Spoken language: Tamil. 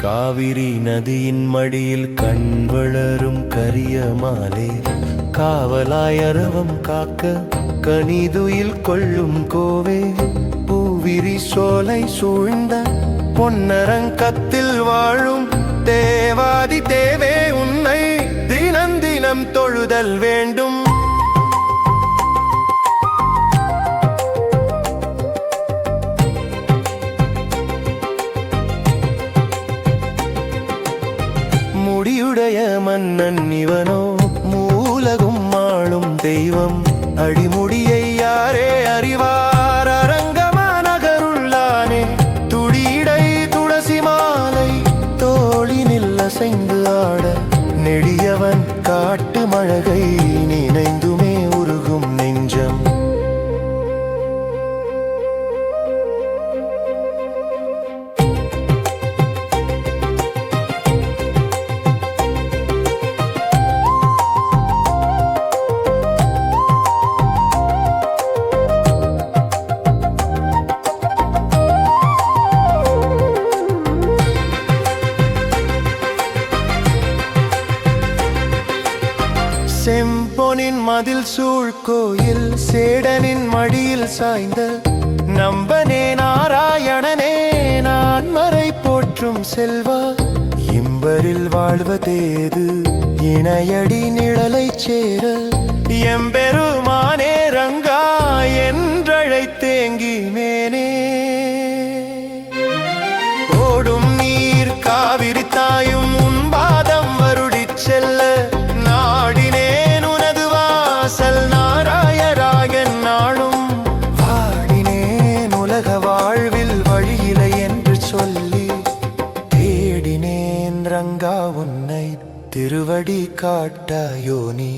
காவிரி நதியின் மடியில் கண் வளரும் கரிய மாலே காவலாய் அரவம் காக்க கனிதுயில் கொள்ளும் கோவே பூவிரி சோலை சூழ்ந்த பொன்னரங்கத்தில் வாழும் தேவாதி தேவே உன்னை தினம் தினம் தொழுதல் வேண்டும். முடியுடைய மன்னன் இவனோ மூலகும் ஆளும் தெய்வம் அடிமுடியை யாரே அறிவார் அரங்கமா நகருள்ளானே துடிடை துளசி மாலை தோளினில் அசைந்து ஆட நெடியவன் காட்டு மழகை நினைந்துமே உருகும் நெஞ்சம். செம்பொனின் மதில் சூழ் கோயில் சேடனின் மடியில் சாய்ந்த நம்பனே நாராயணனே நான் மறை போற்றும் செல்வா இம்பரில் வாழ்வதேது இணையடி நிழலை சேர எம்பெருமானே ரங்கா என்றழைத்தேங்கி மேனே. ஓடும் நீர் காவிரி தாயும் உன் பாதம் வருடிச் செல்ல நாராயராயன் நாளும் வாடினேன் உலக வாழ்வில் வழியிலை என்று சொல்லி தேடினேன் ரங்கா உன்னை திருவடி காட்டாயோ நீ.